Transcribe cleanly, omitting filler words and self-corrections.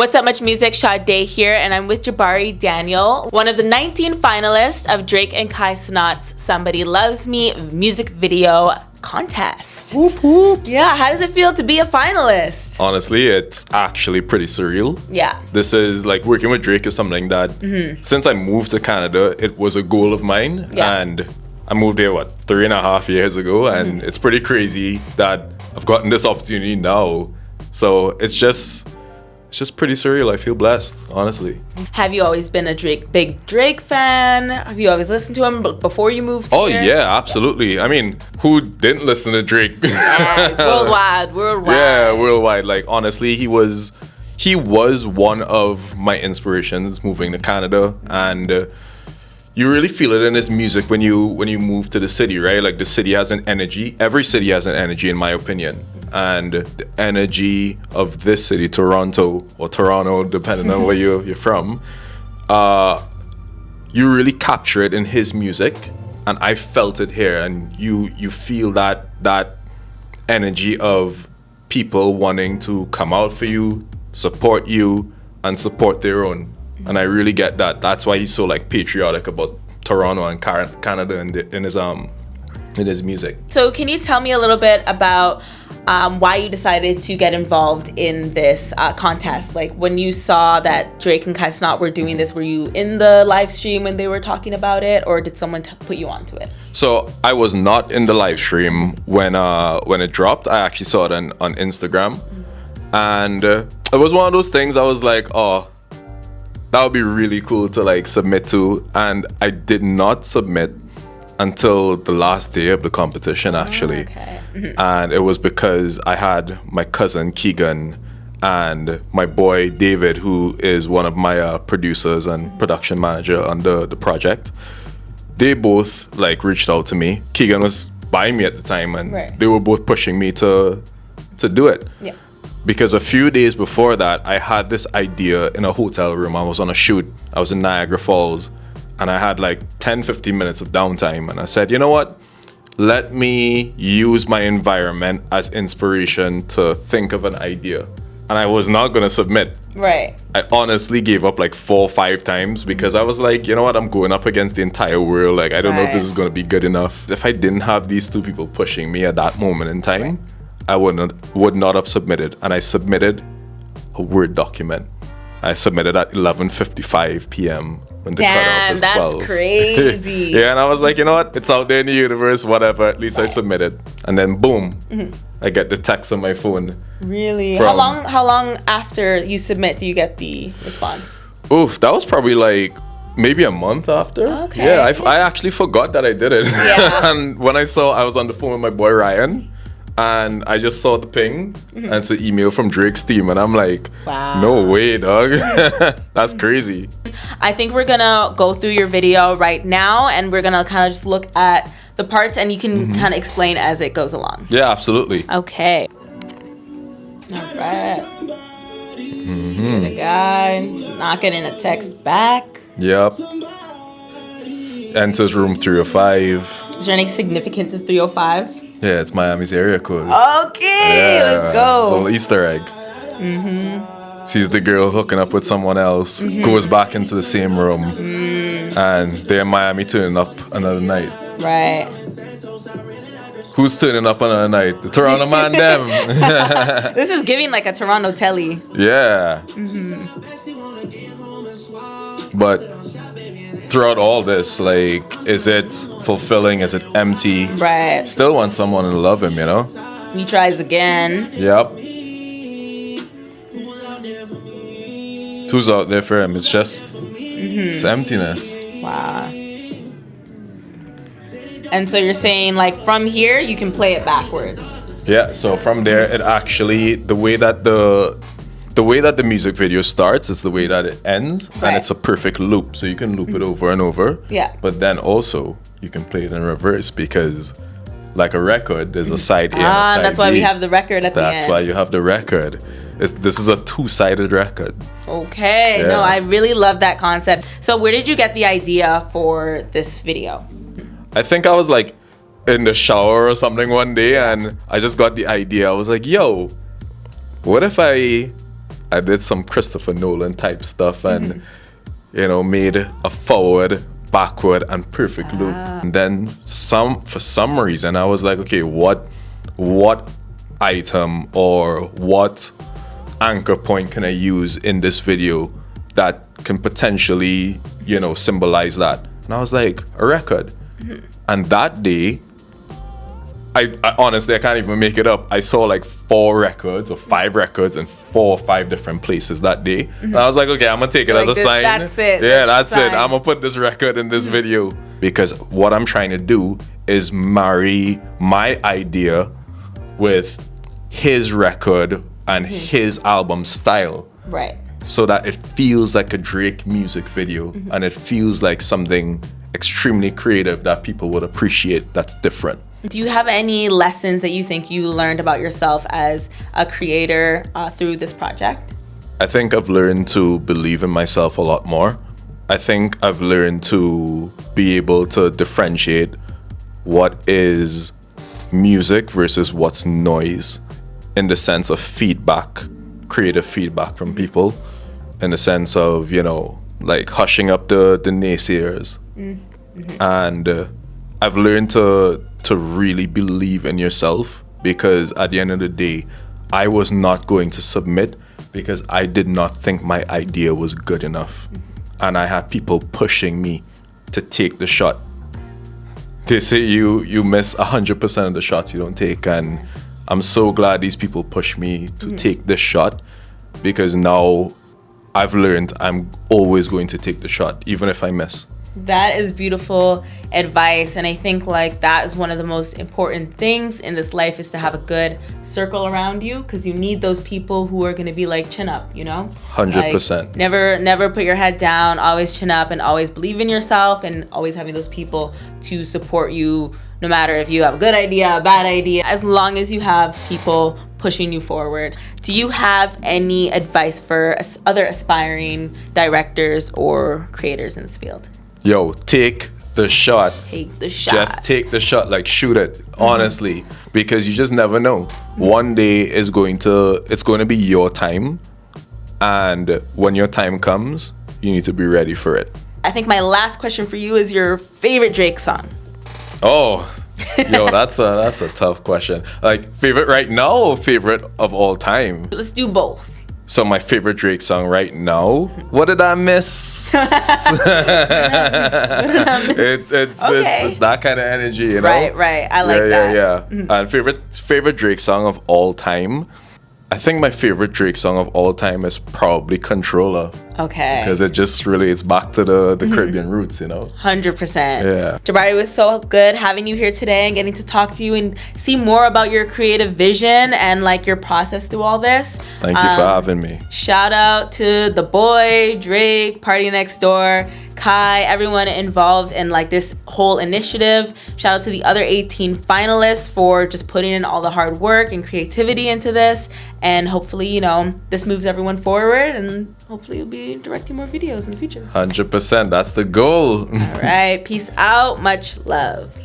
What's up, Much Music? Sade here, and I'm with Jabari Daniel, one of the 19 finalists of Drake and Kai Cenat's Somebody Loves Me music video contest. Whoop, whoop. Yeah, how does it feel to be a finalist? Honestly, it's actually pretty surreal. Yeah. This is like working with Drake is something that since I moved to Canada, it was a goal of mine. Yeah. And I moved here, 3.5 years ago? And it's pretty crazy that I've gotten this opportunity now. So it's just pretty surreal. I feel blessed, honestly. Have you always been a big Drake fan? Have you always listened to him before you moved here? Oh yeah, absolutely. I mean, who didn't listen to Drake? Yes, worldwide. Yeah, worldwide. Like honestly, he was one of my inspirations moving to Canada, and you really feel it in his music when you move to the city, right? Like the city has an energy. Every city has an energy, in my opinion. And the energy of this city, Toronto, or Toronto, depending on where you're from, you really capture it in his music, and I felt it here. And you feel that energy of people wanting to come out for you, support you, and support their own. And I really get that. That's why he's so like patriotic about Toronto and Canada in his music. So can you tell me a little bit about why you decided to get involved in this contest? Like when you saw that Drake and Kai Cenat were doing this, were you in the live stream when they were talking about it, or did someone put you onto it? So I was not in the live stream when it dropped. I actually saw it on Instagram, and it was one of those things I was like, oh, that would be really cool to like submit to, and I did not submit until the last day of the competition, actually. Oh, okay. And it was because I had my cousin Keegan and my boy David, who is one of my producers and production manager on the project. They both like reached out to me. Keegan was by me at the time, and Right. they were both pushing me to do it. Yeah. Because a few days before that, I had this idea in a hotel room. I was on a shoot. I was in Niagara Falls, and I had like 10-15 minutes of downtime, and I said, you know what? Let me use my environment as inspiration to think of an idea. And I was not gonna submit. Right. I honestly gave up like 4 or 5 times because I was like, you know what? I'm going up against the entire world. Like, I don't know if this is gonna be good enough. If I didn't have these 2 people pushing me at that moment in time, I would not have submitted. And I submitted a Word document. I submitted at 11:55 p.m. when the cutoff is 12. That's crazy. Yeah, and I was like, you know what? It's out there in the universe, whatever. At least I submitted. And then boom, I get the text on my phone. Really? How long after you submit do you get the response? Oof, that was probably like maybe a month after. Okay. Yeah, I actually forgot that I did it. Yeah. And when I was on the phone with my boy Ryan, and I just saw the ping, and it's an email from Drake's team, and I'm like, wow. No way, dog. That's crazy. I think we're gonna go through your video right now, and we're gonna kind of just look at the parts, and you can kind of explain as it goes along. Yeah, absolutely. Okay. All right. The guy's not getting a text back. Yep. Enters room 305. Is there any significance to 305? Yeah, it's Miami's area code. Okay, Yeah, let's go. it's a little Easter egg. Sees the girl hooking up with someone else, goes back into the same room, and they're in Miami turning up another night. Right. Who's turning up another night? The Toronto man, them. This is giving like a Toronto telly. Yeah. But throughout all this, like, is it fulfilling? Is it empty? Right. Still want someone to love him, you know? He tries again. Yep. Who's out there for him? It's just it's emptiness. Wow. And so you're saying like from here you can play it backwards. Yeah, so from there it actually the way that the music video starts is the way that it ends, Right. and it's a perfect loop, so you can loop it over and over. Yeah. But then also you can play it in reverse because like a record, there's a side A and a side That's why B. we have the record at the end. That's why you have the record. This is a 2-sided record. Okay. Yeah. No, I really love that concept. So where did you get the idea for this video? I think I was like in the shower or something one day, and I just got the idea. I was like, yo, what if I I did some Christopher Nolan type stuff and made a forward, backward, and perfect loop. And then for some reason I was like, okay, what item or what anchor point can I use in this video that can potentially, symbolize that? And I was like, a record. And that day, I honestly, I can't even make it up. I saw like 4 records or 5 records in 4 or 5 different places that day. And I was like, okay, I'm gonna take it as a sign. That's it. Yeah, that's it. I'm gonna put this record in this video. Because what I'm trying to do is marry my idea with his record and his album style. Right. So that it feels like a Drake music video and it feels like something extremely creative that people would appreciate that's different. Do you have any lessons that you think you learned about yourself as a creator through this project? I think I've learned to believe in myself a lot more. I think I've learned to be able to differentiate what is music versus what's noise, in the sense of feedback, creative feedback from people, in the sense of, like hushing up the naysayers. And I've learned to really believe in yourself, because at the end of the day, I was not going to submit because I did not think my idea was good enough. And I had people pushing me to take the shot. They say you miss 100% of the shots you don't take, and I'm so glad these people pushed me to take this shot, because now I've learned I'm always going to take the shot, even if I miss. That is beautiful advice, and I think like that is one of the most important things in this life, is to have a good circle around you, because you need those people who are going to be like chin up, 100%. Like, never put your head down, always chin up, and always believe in yourself, and always having those people to support you, no matter if you have a good idea, a bad idea, as long as you have people pushing you forward. Do you have any advice for other aspiring directors or creators in this field? Yo, take the shot. Take the shot. Just take the shot, like shoot it, honestly, because you just never know. One day it's going to be your time, and when your time comes, you need to be ready for it. I think my last question for you is your favorite Drake song. Oh, yo, that's a tough question. Like, favorite right now or favorite of all time? Let's do both. So my favorite Drake song right now. What did I miss? It's that kind of energy, you know? Right. I like that. Yeah. And favorite Drake song of all time. I think my favorite Drake song of all time is probably Controller. Okay. Because it just relates back to the Caribbean roots, 100%. Yeah. Jabari, it was so good having you here today and getting to talk to you and see more about your creative vision and like your process through all this. Thank you for having me. Shout out to the boy, Drake, Party Next Door, Kai, everyone involved in like this whole initiative. Shout out to the other 18 finalists for just putting in all the hard work and creativity into this. And hopefully, this moves everyone forward, and hopefully you'll be directing more videos in the future. 100%. That's the goal. All right. Peace out. Much love.